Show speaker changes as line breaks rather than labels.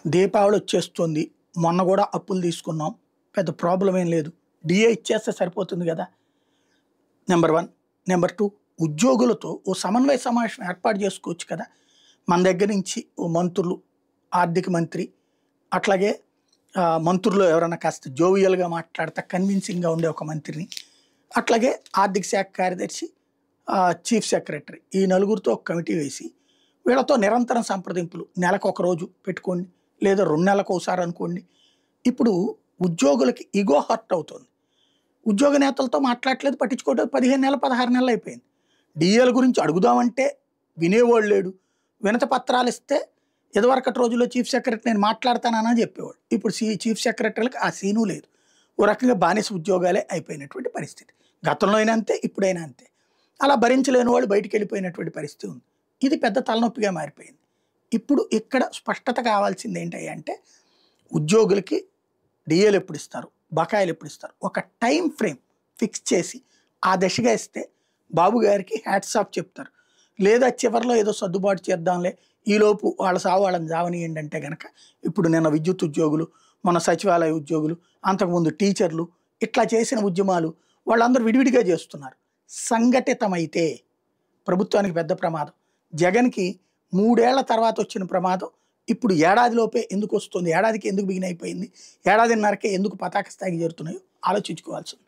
దీపావళి వచ్చేస్తుంది. మొన్న గూడా అప్పులు తీసుకున్నాం. పెద్ద ప్రాబ్లమ్ ఏం లేదు. డీఏ ఇచ్చేస్తే సరిపోతుంది గదా! నంబర్ 1. నంబర్ 2 ఉద్యోగులతో ఓ సమన్వయ సమావేశం ఏర్పాటు చేసుకోవచ్చు కదా! మన దగ్గర నుంచి ఓ మంత్రులు, ఆర్థిక మంత్రి, అట్లాగే మంత్రుల్లో ఎవరైనా కాస్త జోవియల్‌గా మాట్లాడతా కన్విన్సింగ్‌గా ఉండే ఒక మంత్రిని, అట్లాగే ఆర్థిక శాఖ కార్యదర్శి, చీఫ్ సెక్రటరీ ఈ నలుగురితో ఒక కమిటీ వేసి వీళ్ళతో నిరంతరం సంప్రదింపులు నెలకొక రోజు పెట్టుకోండి. లేదా 2 నెలలకోసారి అనుకోండి. ఇప్పుడు ఉద్యోగులకి ఇగో హర్ట్ అవుతుంది. ఉద్యోగ నేతలతో మాట్లాడట్లేదు, పట్టించుకోవట్లేదు. 15 నెలలు, 16 నెలలు అయిపోయింది. డీఏల గురించి అడుగుదామంటే వినేవాడు లేడు. వినతి పత్రాలు ఇస్తే ఇదివరకటి రోజుల్లో చీఫ్ సెక్రటరీ నేను మాట్లాడతానని చెప్పేవాడు. ఇప్పుడు చీఫ్ సెక్రటరీలకు ఆ సీను లేదు. ఓ రకంగా బానిస ఉద్యోగాలే అయిపోయినటువంటి పరిస్థితి. గతంలో అయినా అంతే, ఇప్పుడైనా అంతే. అలా భరించలేని వాళ్ళు బయటికి వెళ్ళిపోయినటువంటి పరిస్థితి ఉంది. ఇది పెద్ద తలనొప్పిగా మారిపోయింది. ఇప్పుడు ఇక్కడ స్పష్టత కావాల్సింది ఏంటంటే ఉద్యోగులకి డీఏలు ఎప్పుడు ఇస్తారు, బకాయిలు ఎప్పుడు ఇస్తారు, ఒక టైం ఫ్రేమ్ ఫిక్స్ చేసి ఆ దశగా ఇస్తే బాబు గారికి హ్యాట్స్ ఆఫ్ చెప్తారు. లేదా చివరిలో ఏదో సర్దుబాటు చేద్దాంలే, ఈలోపు వాళ్ళ సావు వాళ్ళని జావనీయండి అంటే గనక ఇప్పుడు నిన్న విద్యుత్ ఉద్యోగులు, మన సచివాలయ ఉద్యోగులు, అంతకుముందు టీచర్లు ఇట్లా చేసిన ఉద్యమాలు వాళ్ళందరూ విడివిడిగా చేస్తున్నారు. సంఘటితమైతే ప్రభుత్వానికి పెద్ద ప్రమాదం. జగన్కి 3 ఏళ్ల తర్వాత వచ్చిన ప్రమాదం ఇప్పుడు ఏడాదిలోపే ఎందుకు వస్తుంది, ఏడాదికి ఎందుకు బిగిన్ అయిపోయింది, ఏడాదిన్నరకే ఎందుకు పతాక స్థాయికి చేరుతున్నాయో ఆలోచించుకోవాల్సి ఉంది.